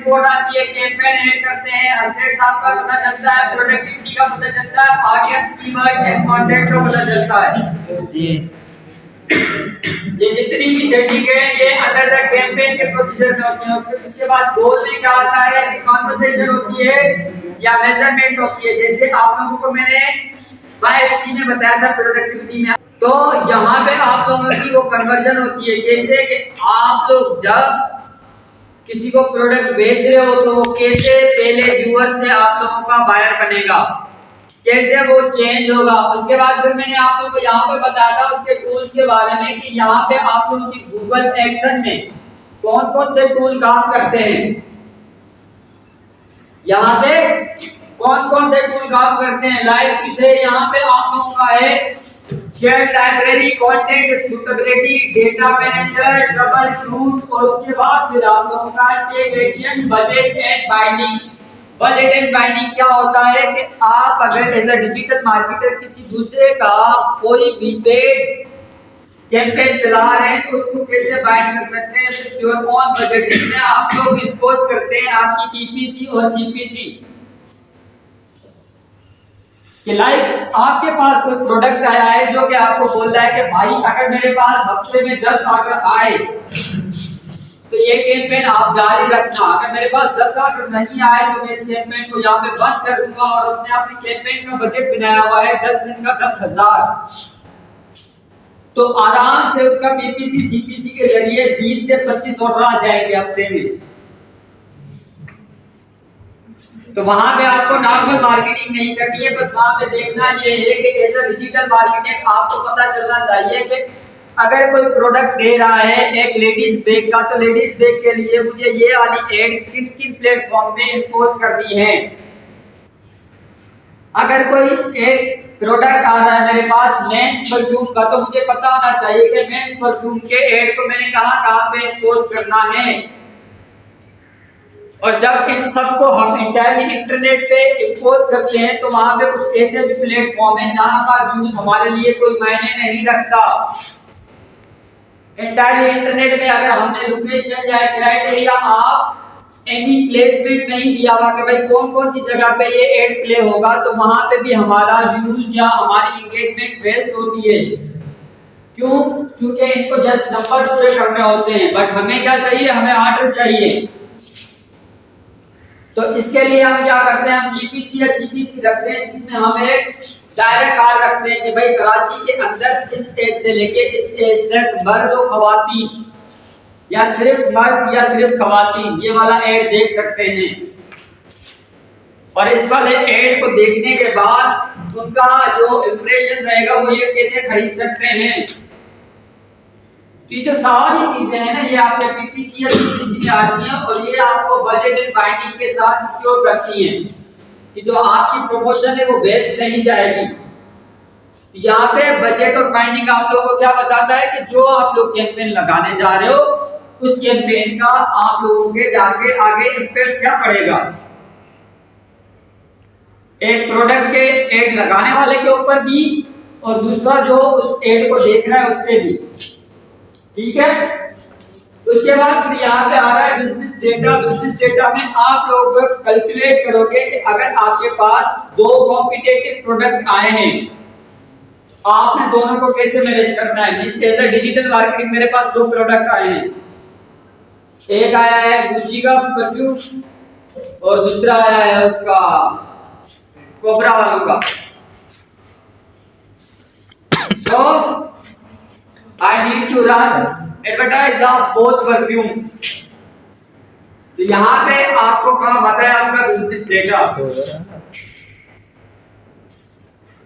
Report आती है, campaign add करते हैं, असेट्स आपका पता चलता है, प्रोडक्टिविटी का पता चलता है, ऑडियंस कीवर्ड एंड कंटेंट का पता चलता है जी। ये जितनी भी सेटिंग है ये अंडर द कैंपेन के प्रोसीजर में होती है। उसके बाद गोल में क्या आता है कि कॉन्वर्सेशन होती है या मेजरमेंट होती है। जैसे आप लोगों को मैंने YFC में बताया था प्रोडक्टिविटी में, तो यहाँ पे आप लोगों की वो कन्वर्जन होती है। जैसे कि आप लोग जब किसी को प्रोडक्ट बेच रहे हो तो वो कैसे पहले व्यूअर से आप लोगों का बायर बनेगा, कैसे वो चेंज होगा। उसके बाद फिर मैंने आप लोगों को यहाँ पे बताया था उसके टूल्स के बारे में कि यहाँ पे आप लोगों की गूगल एक्शन में कौन कौन से टूल काम करते हैं, यहाँ पे कौन कौन से टूल काम करते हैं। लाइक इसे यहाँ पे आप लोगों का है share library, content suitability, data manager, trouble shoot, और उसके बाद फिर आप लोगों का check action, budget and binding. Budget and binding क्या होता है कि आप अगर एज अ डिजिटल मार्केटर किसी दूसरे का कोई भी पेड कैंपेन चला रहे हैं तो उसको कैसे बाइंड कर सकते हैं योर ओन बजट। इसमें आप लोग इंपोज करते हैं आपकी पीपीसी और सीपीसी कि लाइक आपके पास कोई प्रोडक्ट आया है जो कि आपको बोल रहा है कि भाई अगर मेरे पास हफ्ते में 10 ऑर्डर आए तो ये कैंपेन आप जारी रखना, अगर मेरे पास 10 ऑर्डर नहीं आए तो मैं इस कैंपेन को यहाँ पे बंद कर दूंगा। और उसने अपनी कैंपेन का बजट बनाया हुआ है 10 दिन का 10,000, तो आराम से उसका पीपीसी सीपीसी के जरिए 20 से 25 ऑर्डर आ जाएंगे हफ्ते में। तो वहां पे आपको नॉर्मल मार्केटिंग नहीं करनी है, बस वहां पे देखना ये है कि एज अ डिजिटल मार्केटिंग आपको पता चलना चाहिए कि अगर कोई प्रोडक्ट दे रहा है एक लेडीज बैग का, तो लेडीज बैग के लिए मुझे ये वाली एड किन किन प्लेटफॉर्म पे इंपोज करनी है। अगर कोई एक प्रोडक्ट आ रहा है मेरे पास मेंस परफ्यूम का, तो मुझे पता होना चाहिए कि मेंस परफ्यूम के एड को मैंने कहां पे इंपोज करना है। और जब इन सबको हम इंटायरली इंटरनेट पे इंपोज करते हैं तो वहां पे कुछ ऐसे भी प्लेटफॉर्म है जहां का व्यूज हमारे लिए कोई मायने नहीं रखता। इंटायरली इंटरनेट में अगर हमने लोकेशन या क्राइटेरिया आप एनी प्लेसमेंट नहीं दिया हुआ कि भाई कौन कौन सी जगह पे ये एड प्ले होगा, तो वहां पे भी हमारा व्यूज या हमारी एंगेजमेंट वेस्ट होती है। क्यों? क्योंकि इनको जस्ट नंबर पूरे करने होते हैं, बट हमें क्या चाहिए, हमें ऑर्डर चाहिए। तो इसके लिए हम क्या करते हैं, हम ईपीसी या सीपीसी रखते हैं जिसमें हम एक डायरेक्ट कार रखते हैं कि भाई कराची के अंदर इस एज से लेके इस एज तक मर्द और खवातीन या सिर्फ मर्द या सिर्फ खवातीन ये वाला एड देख सकते हैं। और इस वाले एड को देखने के बाद उनका जो इंप्रेशन रहेगा वो ये कैसे खरीद सकते हैं। तो ये जो सारी चीजें हैं ना ये आपके पीपीसी या सीपीसी में आती हैं और ये आपको बजट एंड बाइंडिंग के साथ सिक्योर करती हैं कि जो आपकी प्रमोशन है वो वेस्ट नहीं जाएगी। यहाँ पे बजट और बाइंडिंग आप लोगों को क्या बताता है कि जो आप लोग कैंपेन लगाने जा रहे हो उस कैंपेन का आप लोगों के जाके आगे इम्पैक्ट क्या पड़ेगा, एक प्रोडक्ट के एड लगाने वाले के ऊपर भी और दूसरा जो उस एड को देख रहा है उस पे भी। ठीक है, उसके बाद फिर यहाँ पे आ रहा है बिजनेस डेटा। बिजनेस डेटा में आप लोग कैलकुलेट करोगे कि अगर आपके पास दो कॉम्पिटिटिव प्रोडक्ट आए हैं आपने दोनों को कैसे मैनेज करना है। एज अ डिजिटल मार्केटिंग मेरे पास दो प्रोडक्ट आए हैं, एक आया है गुच्ची का परफ्यूम और दूसरा आया है उसका कोबरा वालों का। So I need to run advertise of both perfumes। तो यहाँ पे आपको काम आता है आपका बिजनेस डेटा।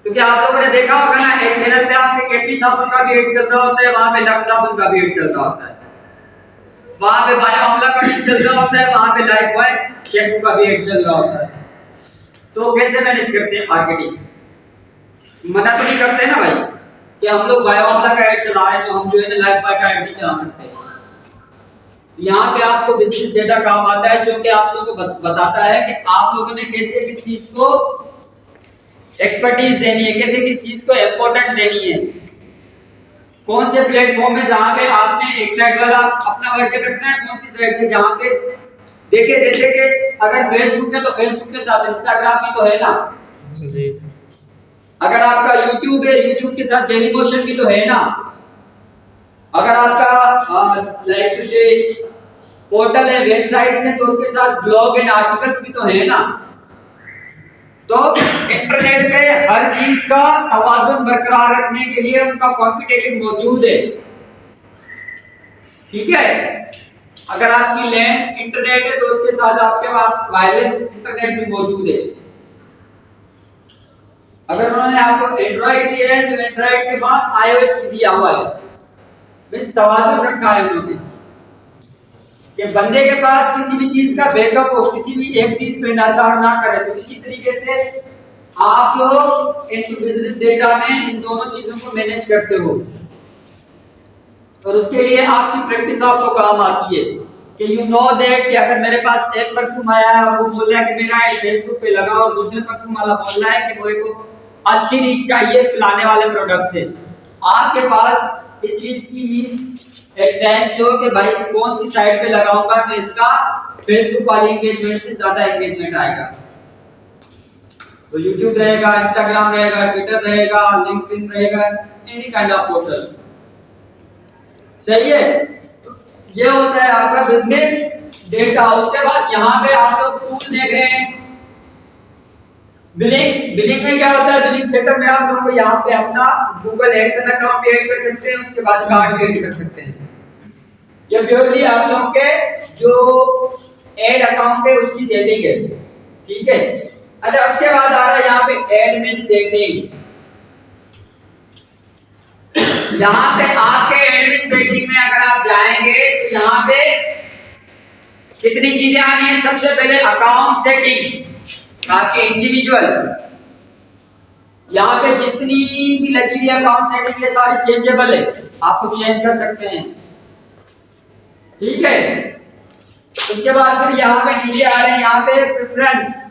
क्योंकि आप लोगों ने देखा होगा ना एक चैनल पे आपके केपी साबुन का भी एड चल रहा होता है, वहां पे लक्स साबुन का भी एड चल रहा होता है, वहां पे बायो आंवला का भी चल रहा होता है, वहां पे लाइफ बॉय शैम्पू का भी एड चल रहा होता है। तो कैसे मैनेज करते हैं मार्केटिंग? मना तो नहीं करते ना भाई कि हम लोग बायो आंवला का एड चला रहे हैं तो हम जो है ना लाइफ बॉय का एड नहीं चला सकते। यहाँ पे आपको बिजनेस डेटा काम आता है जो कि आप लोगों को बताता है कि आप लोगों ने कैसे किस चीज को एक्सपर्टीज देनी है, कैसे किस चीज को इम्पोर्टेंट देनी है, कौन से प्लेटफॉर्म है जहां पे आपने एक साइड वाला अपना बजट रखना है, कौन सी साइड से जहां पे देखिए जैसे कि अगर फेसबुक है तो फेसबुक के साथ इंस्टाग्राम भी तो है ना जी। अगर आपका यूट्यूब है यूट्यूब के साथ डेली मोशन भी तो है ना अगर आपका लाइक से पोर्टल है वेबसाइट है तो उसके साथ ब्लॉग एंड आर्टिकल्स भी तो है ना तो इंटरनेट पे हर चीज का तवाज़ुन बरकरार रखने के लिए उनका कॉम्पिटिटिव मौजूद है ठीक है अगर आपकी लैंड इंटरनेट है तो उसके साथ आपके पास वायरलेस इंटरनेट भी मौजूद है अगर उन्होंने आपको एंड्रॉइड दिया है तो एंड्रॉइड के बाद आईओएस भी दिया हुआ है मींस तवाज़ुन रखा है उन्होंने कि बंदे के पास किसी भी चीज का बैकअप हो किसी भी एक चीज पे इंहिसार ना करे तो इसी तरीके से आप लोग इन बिजनेस डेटा में इन दोनों चीजों को मैनेज करते हो और उसके लिए आपकी प्रैक्टिस आपको काम आती है कि यू नो दैट कि अगर मेरे पास एक परफ्यूम आया है वो बोल रहा है कि मेरा एड फेसबुक पे लगा और दूसरे परफ्यूम वाला बोल रहा है कि मेरे को अच्छी रीच चाहिए फलाने वाले प्रोडक्ट से आपके पास इस चीज की मींस एक सेंस हो कि भाई कौन सी साइट पे लगाऊंगा तो इसका फेसबुक वाली एंगेजमेंट से ज्यादा एंगेजमेंट आएगा तो YouTube रहेगा Instagram रहेगा Twitter रहेगा LinkedIn रहेगा एनी काइंड ऑफ पोर्टल सही है तो ये होता है आपका बिजनेस डेटा उसके बाद यहाँ पे आप लोग टूल देख रहे हैं बिलिंग में क्या होता है बिलिंग सेटअप में आप लोग को यहाँ पे अपना गूगल एडसेंस अकाउंट ऐड कर सकते हैं उसके बाद कार्ड ऐड कर सकते हैं ये प्योरली आप लोग के जो एड अकाउंट है उसकी सेटिंग है ठीक है अच्छा उसके बाद आ रहा है यहाँ पे एडमिन सेटिंग यहाँ पे आपके एडमिन सेटिंग में अगर आप जाएंगे तो यहाँ पे कितनी चीजें आ रही हैं सबसे पहले अकाउंट सेटिंग आपके इंडिविजुअल यहाँ पे जितनी भी लगी हुई अकाउंट सेटिंग ये सारी चेंजेबल है आपको चेंज कर सकते हैं ठीक है उसके बाद फिर यहाँ पे नीचे आ रहे हैं यहाँ पे प्रेफरेंस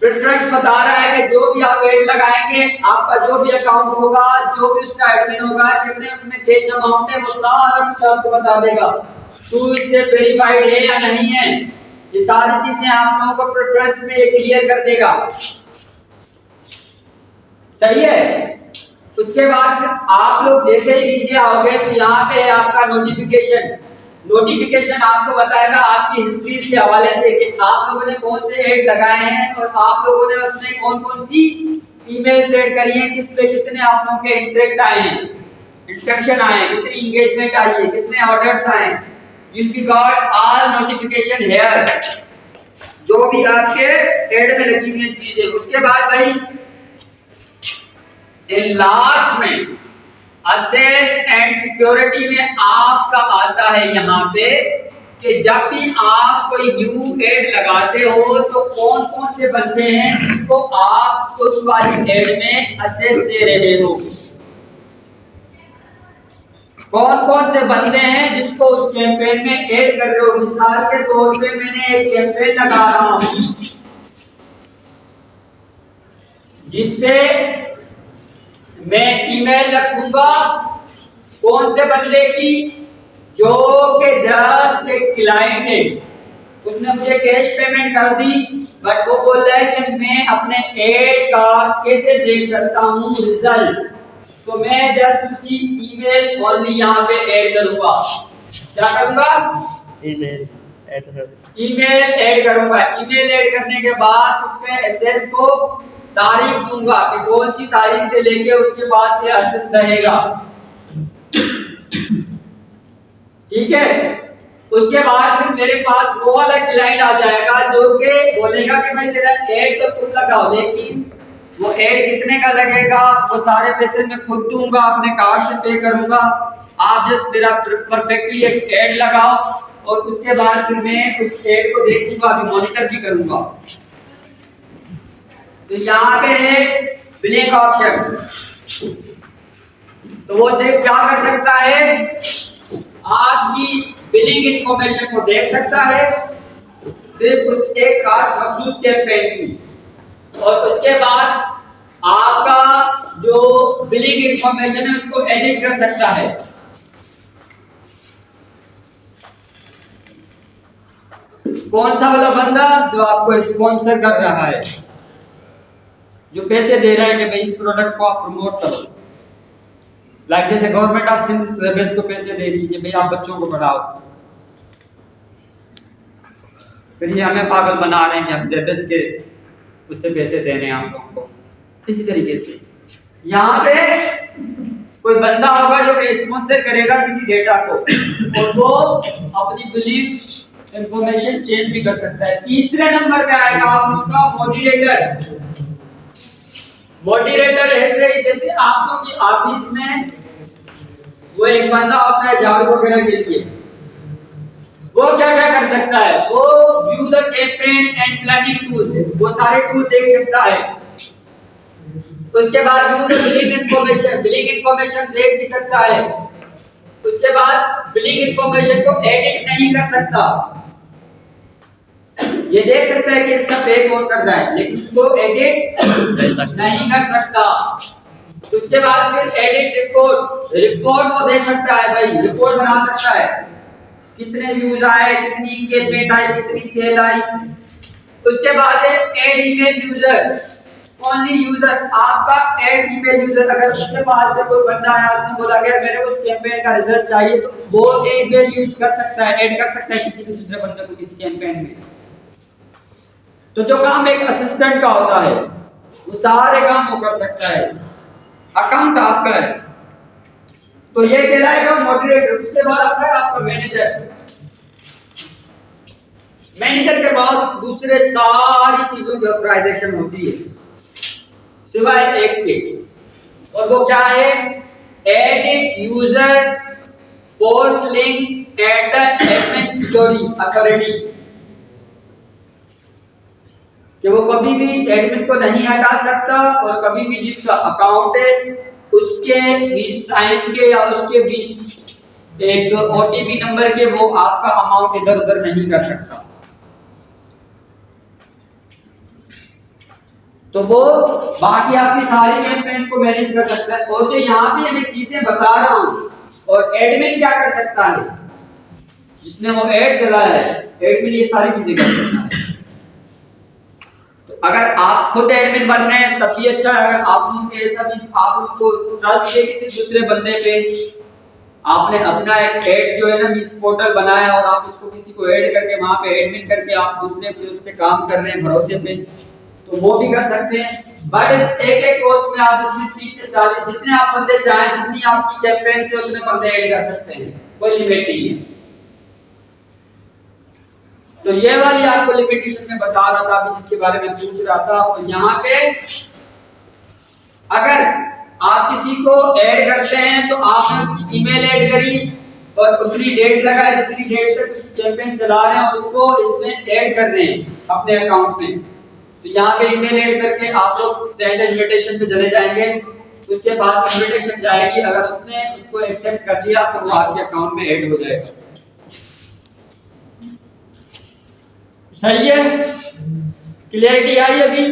प्रेफरेंस बता रहा है कि जो भी आप एड लगाएंगे आपका जो भी अकाउंट होगा जो भी उसका एडमिन होगा कितने उसमें कैश अमाउंट है वो सारा कुछ आपको बता देगा टू स्टेप वेरीफाइड है या नहीं है ये सारी चीजें आप लोगों को प्रेफरेंस में क्लियर कर देगा सही है उसके बाद आप लोग जैसे ही नीचे आओगे तो यहाँ पे आपका नोटिफिकेशन आपको बताएगा आपकी हिस्ट्री के हवाले से कि आप लोगों ने कौन से ऐड लगाए हैं और आप लोगों ने उसमें कौन कौन सी ईमेल सेंड करी है किस पे कितने आप लोगों के इंटरेक्ट आए हैं इंटरेक्शन आए कितनी एंगेजमेंट आई है कितने ऑर्डर्स आए will be got all notification here जो भी आपके ऐड में लगी हुई चीजें उसके बाद भाई लास्ट में असेस एंड सिक्योरिटी में आपका आता है यहाँ पे कि जब भी आप कोई न्यू एड लगाते हो तो कौन कौन से बंदे हैं जिसको आप उस वाली एड में असेस दे रहे हो कौन कौन से बंदे हैं जिसको उस कैंपेन में ऐड कर रहे हो मिसाल के तौर पे मैंने एक कैंपेन लगा रहा हूं जिसपे मैं ईमेल रखूंगा कौन से बंदे की जो के जस्ट एक क्लाइंट है उसने मुझे कैश पेमेंट कर दी बट वो बोल रहा है कि मैं अपने एड का कैसे देख सकता हूँ रिजल्ट तो मैं जस्ट उसकी ईमेल ओनली यहाँ पे ऐड करूंगा क्या करूंगा ईमेल ऐड करूंगा ईमेल ऐड करने के बाद उसमें एसेस को तारीख दूंगा कि कौन सी तारीख से लेके उसके पास ये असेस रहेगा ठीक है उसके बाद फिर मेरे पास वो वाला क्लाइंट आ जाएगा जो कि बोलेगा कि भाई तेरा ऐड तो तुम लगाओ लेकिन वो ऐड कितने का लगेगा वो सारे पैसे मैं खुद दूंगा अपने कार्ड से पे करूंगा आप जस्ट मेरा परफेक्टली एक ऐड लगाओ और उसके बाद फिर मैं उस ऐड को देखूंगा अभी मॉनिटर भी करूंगा तो यहाँ पे है ब्लैंक ऑप्शन तो वो सिर्फ क्या कर सकता है आपकी बिलिंग इंफॉर्मेशन को देख सकता है सिर्फ कुछ एक खास मखसूस कैंपेन की और उसके बाद आपका जो बिलिंग इंफॉर्मेशन है उसको एडिट कर सकता है कौन सा वाला बंदा जो आपको स्पॉन्सर कर रहा है, जो पैसे दे रहा है कि भाई इस प्रोडक्ट को आप प्रमोट करो। लाइक जैसे गवर्नमेंट ऑफ सिंध सिलेबस को पैसे दे रही है कि भाई आप बच्चों को पढ़ाओ, फिर ये हमें पागल बना रहे हैं कि हम सिलेबस के उससे पैसे दे रहे हैं आप लोगों को। इसी तरीके से यहाँ पे कोई बंदा होगा जो स्पॉन्सर करेगा किसी डेटा को, और वो अपनी बिलीफ इंफॉर्मेशन चेंज भी कर सकता है। तीसरे नंबर पे आएगा आप लोगों का मॉडरेटर। मॉडरेटर ऐसे ही जैसे आप लोगों की ऑफिस में वो एक बंदा होता है झाड़ू वगैरह के लिए, वो क्या क्या कर सकता है, वो view the campaign and planning tools, वो सारे टूल देख सकता है। उसके बाद view the billing information, billing information देख भी सकता है। उसके बाद बिलिंग इंफॉर्मेशन को एडिट नहीं कर सकता, ये देख सकता है कि इसका पे कौन कर रहा है, लेकिन उसको एडिट नहीं कर सकता। उसके बाद फिर एडिट रिपोर्ट, रिपोर्ट वो दे सकता है, भाई रिपोर्ट बना सकता है, कितने व्यूज आए, कितनी एंगेजमेंट आई, कितनी सेल आई। उसके बाद है add email user, only user, आपका ऐड ईमेल यूजर, अगर उसके पास से कोई बंदा आया उसने बोला कि मेरे को इस कैंपेन का रिजल्ट चाहिए, तो वो ईमेल यूज कर सकता है, ऐड कर सकता है किसी भी दूसरे बंदे को किसी कैंपेन में। तो जो काम एक असिस्टेंट का होता है वो सारे काम वो कर सकता है, अकाउंट आपका है। तो ये कहलाएगा मॉडरेटर। उसके बाद आता है आपका मैनेजर। मैनेजर के पास दूसरे सारी चीजों की ऑथराइजेशन होती है सिवाय एक के, और वो क्या है, edit user post link at the admin authority, कि वो कभी भी एडमिन को नहीं हटा सकता, और कभी भी जिसका अकाउंट है उसके भी साइन के या उसके भी एक ओटीपी नंबर के वो आपका अमाउंट इधर उधर नहीं कर सकता। तो वो बाकी आपकी सारी कैंपेन को मैनेज कर सकता है। और जो यहाँ पे मैं चीजें बता रहा हूँ, और एडमिन क्या कर सकता है, जिसने वो एड चलाया है, एडमिन ये सारी चीजें कर सकता है। अगर आप खुद एडमिन बन रहे हैं तब भी अच्छा है। अगर आप लोग ऐसा भी आप लोग को ट्रस्ट है किसी दूसरे बंदे पे, आपने अपना एक ऐड जो है ना मिस पोर्टल बनाया और आप उसको किसी को ऐड करके वहां पे एडमिन करके आप दूसरे पे उस पे काम कर रहे हैं भरोसे पे, तो वो भी कर सकते हैं। बट एक एक पोस्ट में आप इसमें 30 से 40 जितने आप बंदे चाहें, जितनी आपकी कैंपेन से उतने बंदे ऐड कर सकते हैं, कोई लिमिट नहीं है। तो ये वाली आपको लिमिटेशन में बता रहा था अभी, जिसके बारे में पूछ रहा था। और यहाँ पे अगर आप किसी को ऐड करते हैं तो आपने उसकी ईमेल ऐड करी और उतनी डेट लगाए जितनी डेट तक उस कैंपेन चला रहे हैं, और उसको इसमें ऐड कर रहे हैं अपने अकाउंट में। तो यहाँ पे ईमेल ऐड करके आप लोग सेंड इनविटेशन पे चले जाएंगे, उसके बाद इनविटेशन जाएगी, अगर उसने उसको एक्सेप्ट कर लिया तो वो आपके अकाउंट में ऐड हो जाएगा। सही है, क्लियरिटी आई अभी?